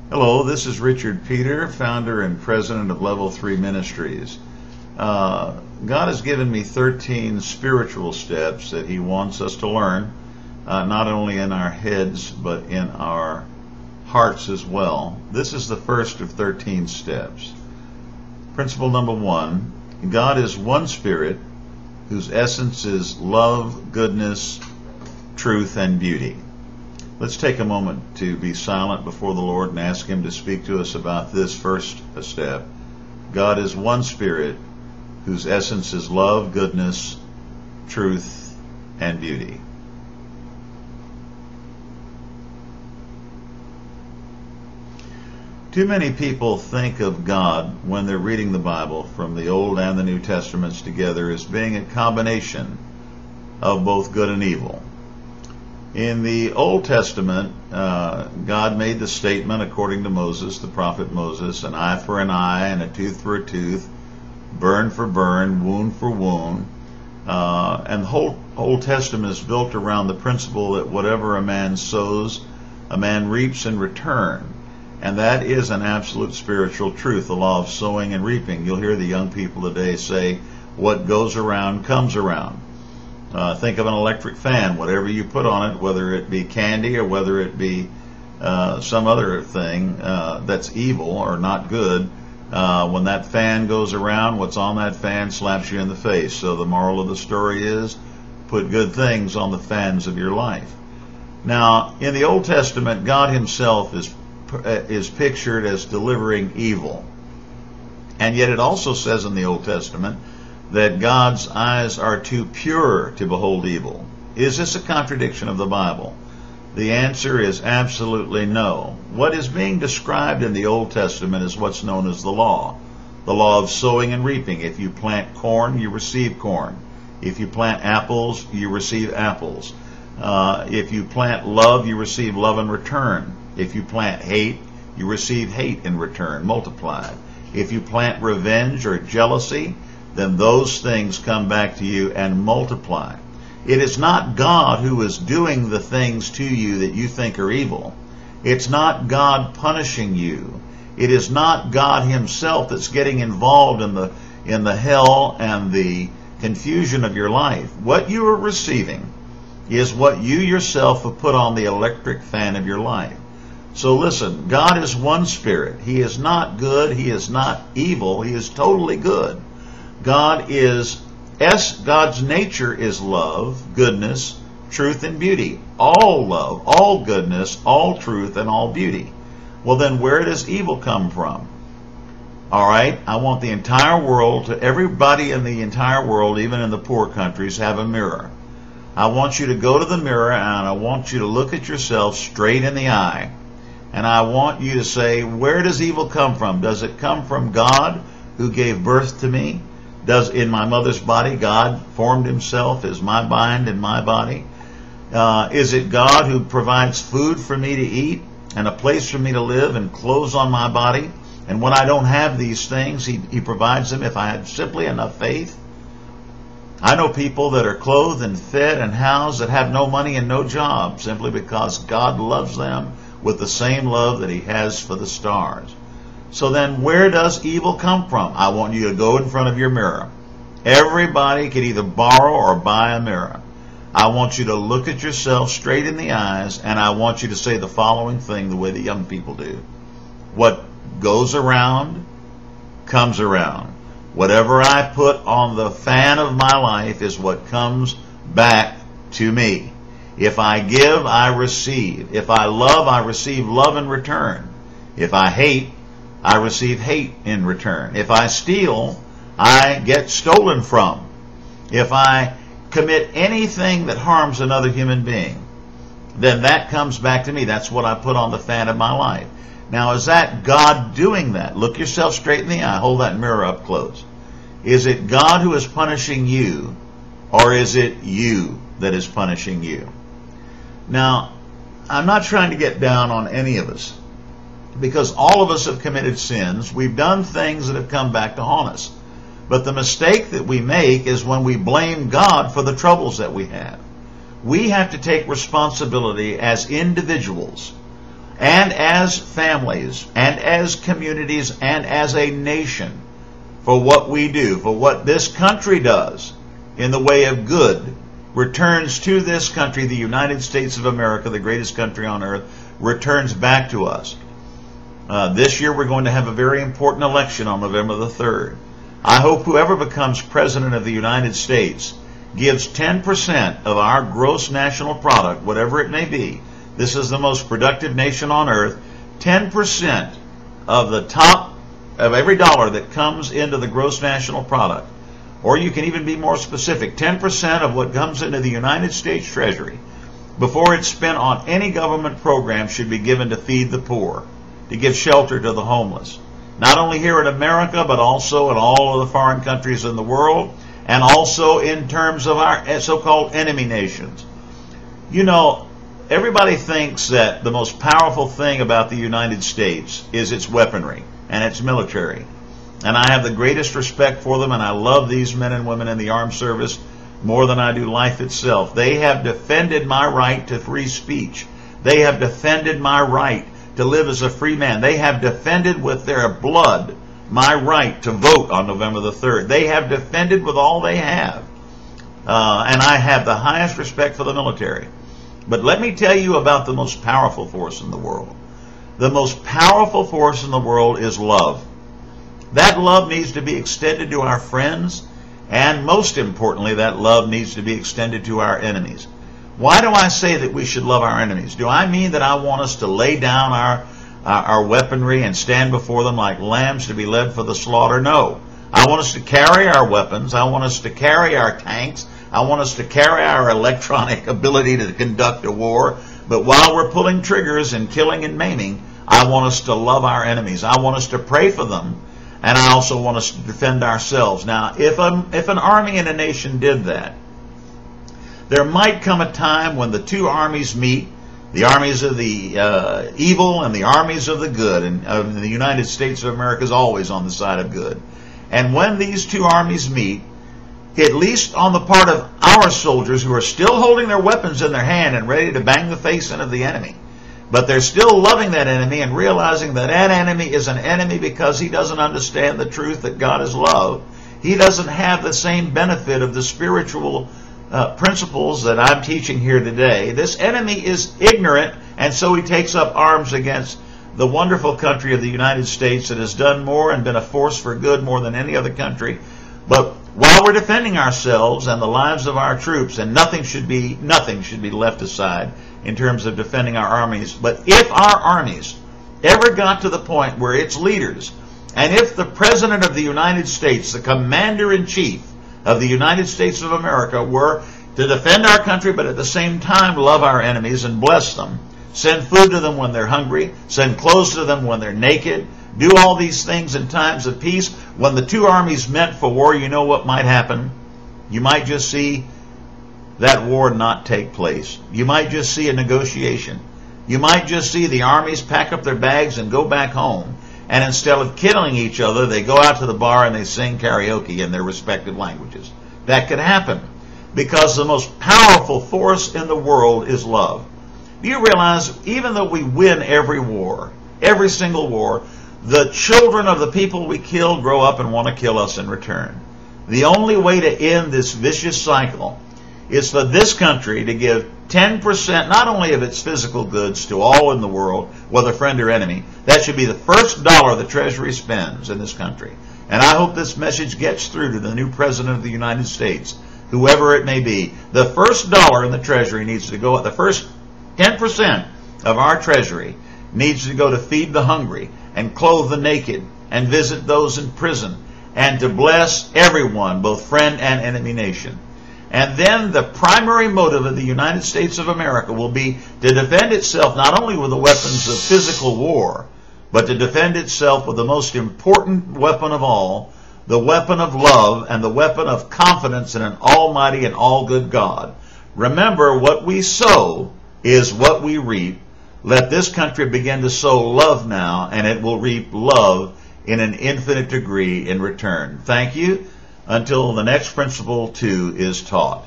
Hello, this is Richard Peter, founder and president of Level 3 Ministries. God has given me 13 spiritual steps that He wants us to learn, not only in our heads, but in our hearts as well. This is the first of 13 steps. Principle number 1, God is one Spirit whose essence is love, goodness, truth, and beauty. Let's take a moment to be silent before the Lord and ask Him to speak to us about this first step. God is one Spirit whose essence is love, goodness, truth, and beauty. Too many people think of God when they're reading the Bible from the Old and the New Testaments together as being a combination of both good and evil. In the Old Testament, God made the statement, according to Moses, the prophet Moses, an eye for an eye and a tooth for a tooth, burn for burn, wound for wound. And the whole Old Testament is built around the principle that whatever a man sows, a man reaps in return. And that is an absolute spiritual truth, the law of sowing and reaping. You'll hear the young people today say, what goes around comes around. Think of an electric fan. Whatever you put on it, whether it be candy or whether it be some other thing that's evil or not good, when that fan goes around, what's on that fan slaps you in the face. So the moral of the story is, put good things on the fans of your life. Now, in the Old Testament, God Himself is pictured as delivering evil. And yet it also says in the Old Testament that God's eyes are too pure to behold evil. Is this a contradiction of the Bible? The answer is absolutely no. What is being described in the Old Testament is what's known as the law of sowing and reaping. If you plant corn, you receive corn. If you plant apples, you receive apples. If you plant love, you receive love in return. If you plant hate, you receive hate in return, multiplied. If you plant revenge or jealousy, then those things come back to you and multiply. It is not God who is doing the things to you that you think are evil. It's not God punishing you. It is not God Himself that's getting involved in the hell and the confusion of your life. What you are receiving is what you yourself have put on the electric fan of your life. So listen, God is one Spirit. He is not good. He is not evil. He is totally good. God's nature is love, goodness, truth, and beauty. All love, all goodness, all truth, and all beauty. Well, then where does evil come from? All right, I want the entire world, everybody in the entire world, even in the poor countries, have a mirror. I want you to go to the mirror and I want you to look at yourself straight in the eye. And I want you to say, where does evil come from? Does it come from God who gave birth to me? Does in my mother's body God formed Himself as my mind and my body? Is it God who provides food for me to eat and a place for me to live and clothes on my body? And when I don't have these things, He provides them if I had simply enough faith. I know people that are clothed and fed and housed that have no money and no job simply because God loves them with the same love that He has for the stars. So then where does evil come from? I want you to go in front of your mirror. Everybody can either borrow or buy a mirror. I want you to look at yourself straight in the eyes, and I want you to say the following thing the way the young people do. What goes around comes around. Whatever I put on the fan of my life is what comes back to me. If I give, I receive. If I love, I receive love in return. If I hate, I receive hate in return. If I steal, I get stolen from. If I commit anything that harms another human being, then that comes back to me. That's what I put on the fan of my life. Now, is that God doing that? Look yourself straight in the eye. Hold that mirror up close. Is it God who is punishing you, or is it you that is punishing you? Now, I'm not trying to get down on any of us, because all of us have committed sins. We've done things that have come back to haunt us. But the mistake that we make is when we blame God for the troubles that we have. We have to take responsibility as individuals and as families, and as communities, and as a nation, for what we do, for what this country does in the way of good, returns to this country, the United States of America, the greatest country on earth, returns back to us. This year we're going to have a very important election on November the 3rd. I hope whoever becomes President of the United States gives 10% of our gross national product, whatever it may be. This is the most productive nation on earth. 10% of the top of every dollar that comes into the gross national product, or you can even be more specific, 10% of what comes into the United States Treasury before it's spent on any government program should be given to feed the poor, to give shelter to the homeless. Not only here in America, but also in all of the foreign countries in the world, and also in terms of our so-called enemy nations. You know, everybody thinks that the most powerful thing about the United States is its weaponry and its military. And I have the greatest respect for them, and I love these men and women in the armed service more than I do life itself. They have defended my right to free speech. They have defended my right to live as a free man. They have defended with their blood my right to vote on November the 3rd. They have defended with all they have. And I have the highest respect for the military. But let me tell you about the most powerful force in the world. The most powerful force in the world is love. That love needs to be extended to our friends, and most importantly, that love needs to be extended to our enemies. Why do I say that we should love our enemies? Do I mean that I want us to lay down our weaponry and stand before them like lambs to be led for the slaughter? No. I want us to carry our weapons. I want us to carry our tanks. I want us to carry our electronic ability to conduct a war. But while we're pulling triggers and killing and maiming, I want us to love our enemies. I want us to pray for them. And I also want us to defend ourselves. Now, if an army and a nation did that, there might come a time when the two armies meet, the armies of the evil and the armies of the good. And the United States of America is always on the side of good. And when these two armies meet, at least on the part of our soldiers who are still holding their weapons in their hand and ready to bang the face in of the enemy, but they're still loving that enemy and realizing that that enemy is an enemy because he doesn't understand the truth that God is love. He doesn't have the same benefit of the spiritual principles that I'm teaching here today. This enemy is ignorant, and so he takes up arms against the wonderful country of the United States that has done more and been a force for good more than any other country. But while we're defending ourselves and the lives of our troops, and nothing should be left aside in terms of defending our armies, but if our armies ever got to the point where its leaders, and if the President of the United States, the Commander-in-Chief of the United States of America, were to defend our country but at the same time love our enemies and bless them, send food to them when they're hungry, send clothes to them when they're naked, do all these things in times of peace, when the two armies met for war, you know what might happen? You might just see that war not take place. You might just see a negotiation. You might just see the armies pack up their bags and go back home, and instead of killing each other, they go out to the bar and they sing karaoke in their respective languages. That could happen because the most powerful force in the world is love. Do you realize, even though we win every war, every single war, the children of the people we kill grow up and want to kill us in return. The only way to end this vicious cycle is for this country to give 10% not only of its physical goods to all in the world, whether friend or enemy. That should be the first dollar the Treasury spends in this country. And I hope this message gets through to the new President of the United States, whoever it may be. The first dollar in the Treasury needs to go, the first 10% of our Treasury needs to go to feed the hungry and clothe the naked and visit those in prison and to bless everyone, both friend and enemy nation. And then the primary motive of the United States of America will be to defend itself not only with the weapons of physical war, but to defend itself with the most important weapon of all, the weapon of love and the weapon of confidence in an almighty and all-good God. Remember, what we sow is what we reap. Let this country begin to sow love now, and it will reap love in an infinite degree in return. Thank you. Until the next Principle 2 is taught.